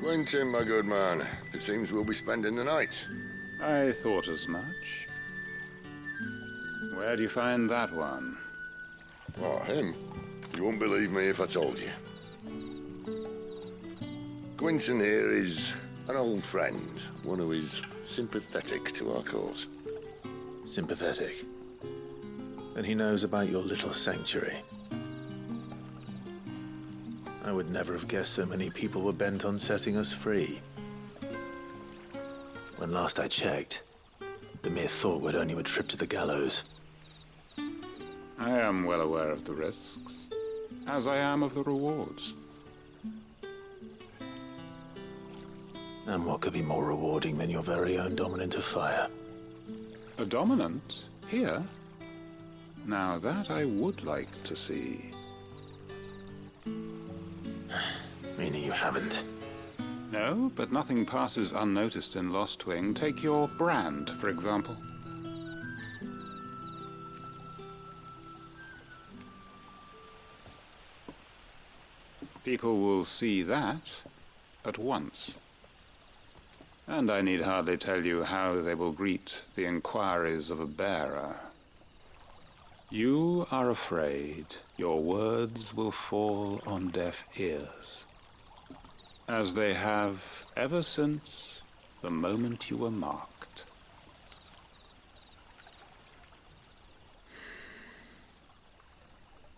Quinton, my good man. It seems we'll be spending the night. I thought as much. Where do you find that one? What, him? You wouldn't believe me if I told you. Quinton here is an old friend, one who is sympathetic to our cause. Sympathetic? Then he knows about your little sanctuary. I would never have guessed so many people were bent on setting us free. When last I checked, the mere thought would earn you a trip to the gallows. I am well aware of the risks, as I am of the rewards. And what could be more rewarding than your very own dominant of fire? A dominant? Here? Now that I would like to see. Meaning you haven't? No, but nothing passes unnoticed in Lostwing. Take your brand, for example. People will see that at once. And I need hardly tell you how they will greet the inquiries of a bearer. You are afraid your words will fall on deaf ears, as they have ever since the moment you were marked.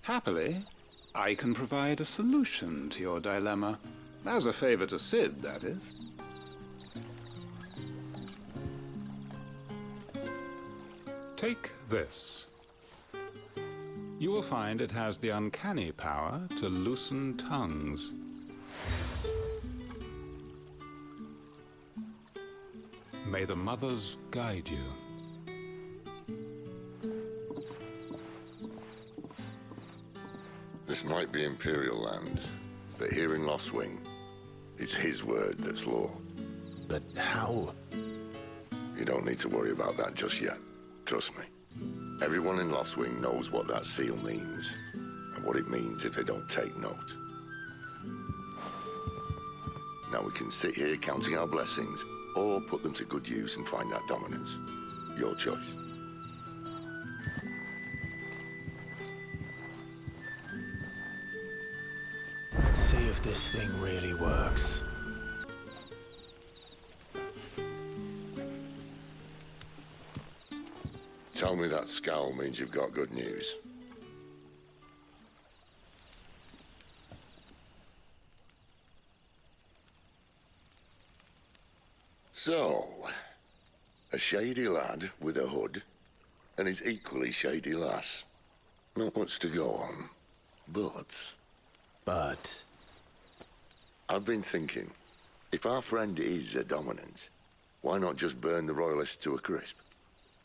Happily, I can provide a solution to your dilemma. As a favor to Sid, that is. Take this. You will find it has the uncanny power to loosen tongues. May the mothers guide you. This might be Imperial land, but here in Lostwing, it's his word that's law. But how? You don't need to worry about that just yet. Trust me. Everyone in Lostwing knows what that seal means, and what it means if they don't take note. Now we can sit here counting our blessings, or put them to good use and find that dominance. Your choice. Let's see if this thing really works. Tell me that scowl means you've got good news. So, a shady lad with a hood, and his equally shady lass. Not much to go on, but... But... I've been thinking, if our friend is a dominant, why not just burn the royalists to a crisp?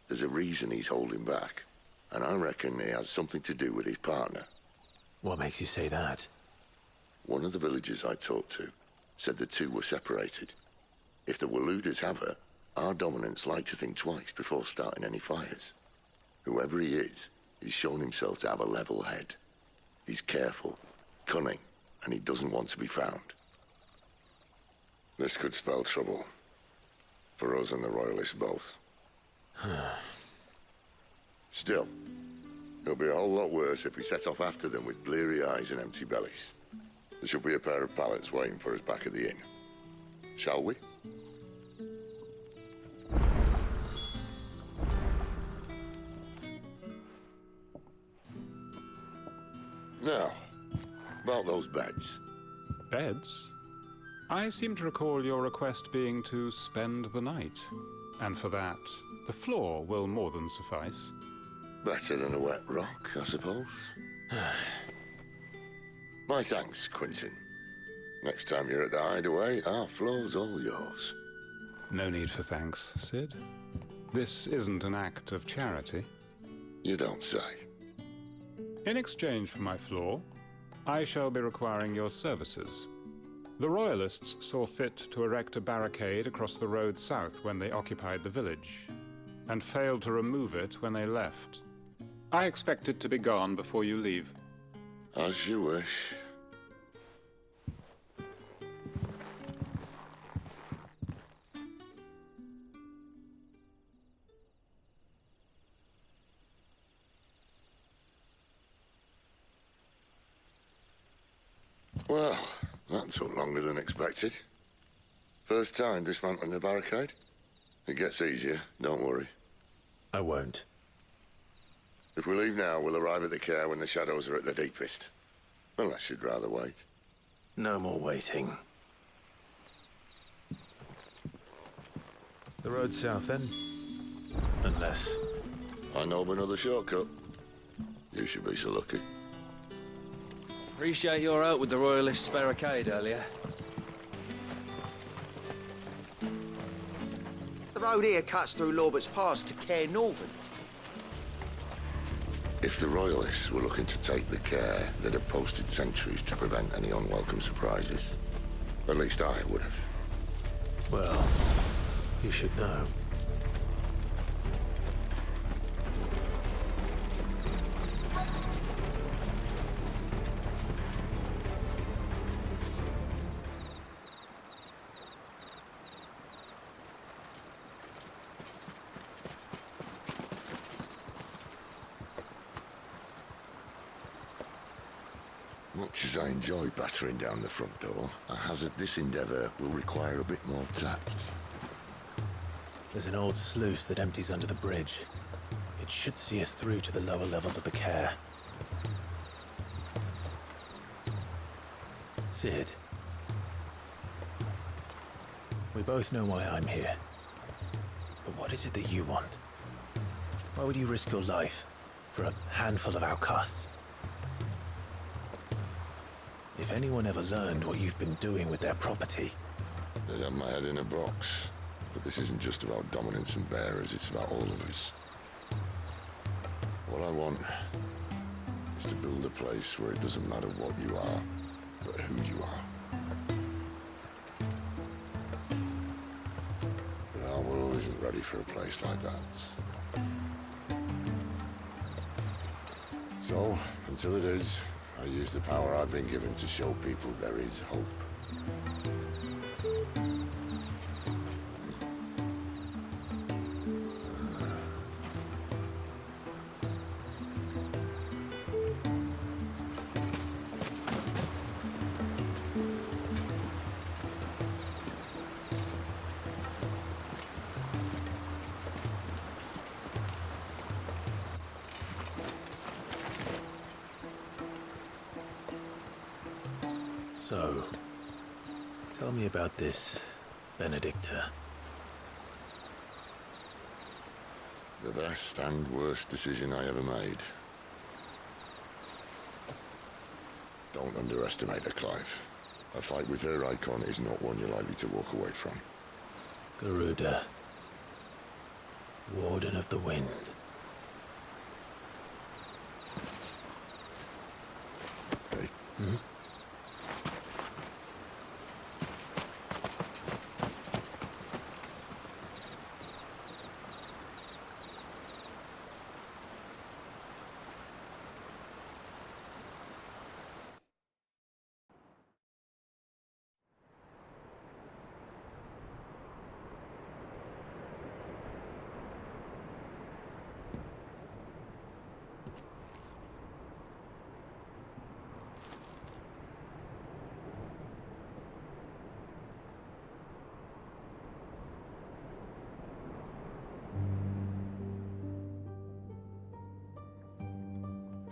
There's a reason he's holding back, and I reckon it has something to do with his partner. What makes you say that? One of the villagers I talked to said the two were separated. If the Waluders have her, our dominants like to think twice before starting any fires. Whoever he is, he's shown himself to have a level head. He's careful, cunning, and he doesn't want to be found. This could spell trouble. For us and the Royalists both. Still, it'll be a whole lot worse if we set off after them with bleary eyes and empty bellies. There should be a pair of pallets waiting for us back at the inn. Shall we? Now, about those beds. Beds? I seem to recall your request being to spend the night. And for that, the floor will more than suffice. Better than a wet rock, I suppose. My thanks, Quinton. Next time you're at the hideaway, our floor's all yours. No need for thanks, Sid. This isn't an act of charity. You don't say. In exchange for my floor, I shall be requiring your services. The Royalists saw fit to erect a barricade across the road south when they occupied the village, and failed to remove it when they left. I expect it to be gone before you leave. As you wish. took longer than expected. First time dismantling the barricade? It gets easier, don't worry. I won't. If we leave now, we'll arrive at the care when the shadows are at their deepest. Unless you'd rather wait. No more waiting. The road south then? Unless... I know of another shortcut. You should be so lucky. Appreciate your help with the Royalists' barricade earlier. The road here cuts through Lorbert's Pass to Care Northern. If the Royalists were looking to take the care, they'd have posted sentries to prevent any unwelcome surprises. At least I would have. Well, you should know. Much as I enjoy battering down the front door, I hazard this endeavour will require a bit more tact. There's an old sluice that empties under the bridge. It should see us through to the lower levels of the care. Sid. We both know why I'm here. But what is it that you want? Why would you risk your life for a handful of outcasts? If anyone ever learned what you've been doing with their property... They'd have my head in a box. But this isn't just about dominance and bearers, it's about all of us. What I want is to build a place where it doesn't matter what you are, but who you are. But our world isn't ready for a place like that. So, until it is, I use the power I've been given to show people there is hope. So, tell me about this, Benedikta. The best and worst decision I ever made. Don't underestimate her, Clive. A fight with her icon is not one you're likely to walk away from. Garuda. Warden of the Wind. Hey? Hmm?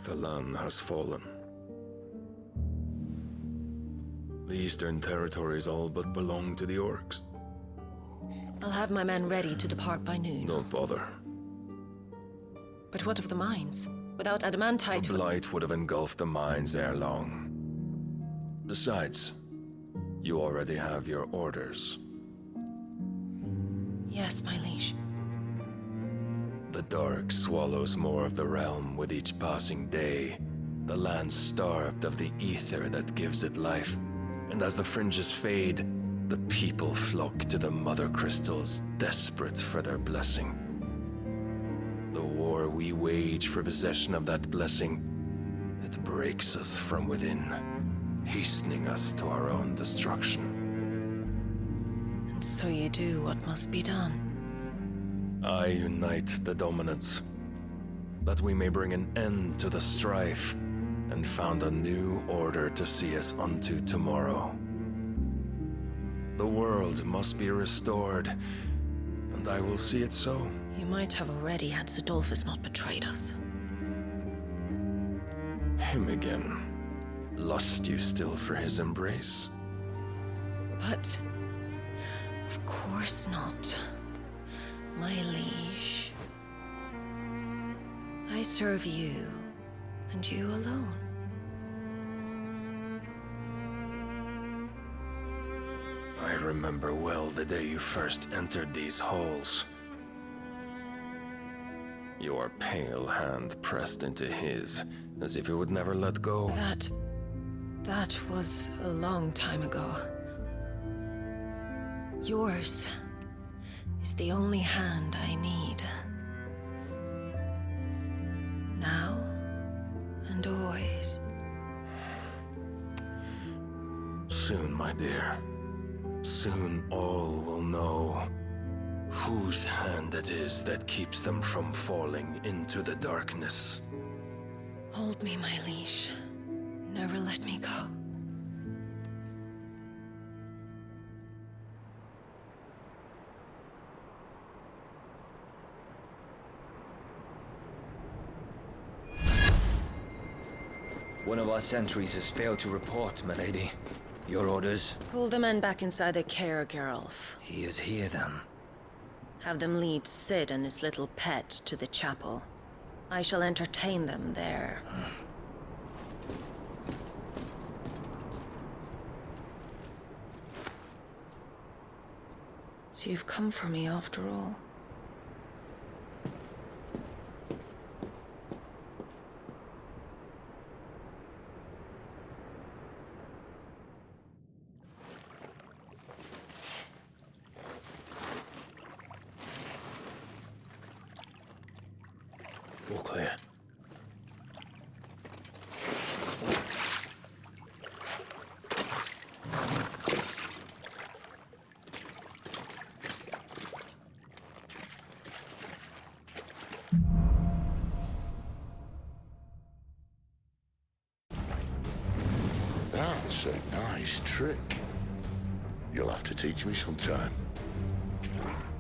The land has fallen. The eastern territories all but belong to the orcs. I'll have my men ready to depart by noon. Don't bother. But what of the mines? Without adamantite... The blight would have engulfed the mines ere long. Besides, you already have your orders. Yes, my liege. The dark swallows more of the realm with each passing day. The land starved of the ether that gives it life. And as the fringes fade, the people flock to the mother crystals, desperate for their blessing. The war we wage for possession of that blessing, it breaks us from within, hastening us to our own destruction. And so you do what must be done. I unite the dominants, that we may bring an end to the strife, and found a new order to see us unto tomorrow. The world must be restored, and I will see it so. You might have already had Adolphus not betrayed us. Him again. Lust you still for his embrace? But... of course not. My liege. I serve you, and you alone. I remember well the day you first entered these halls. Your pale hand pressed into his, as if it would never let go. That was a long time ago. Yours is the only hand I need. Now and always. Soon, my dear. Soon all will know whose hand it is that keeps them from falling into the darkness. Hold me, my liege. Never let me go. One of our sentries has failed to report, milady. Your orders? Pull the men back inside the care, Geralf. He is here, then. Have them lead Sid and his little pet to the chapel. I shall entertain them there. So you've come for me after all. All clear. That's a nice trick. You'll have to teach me sometime.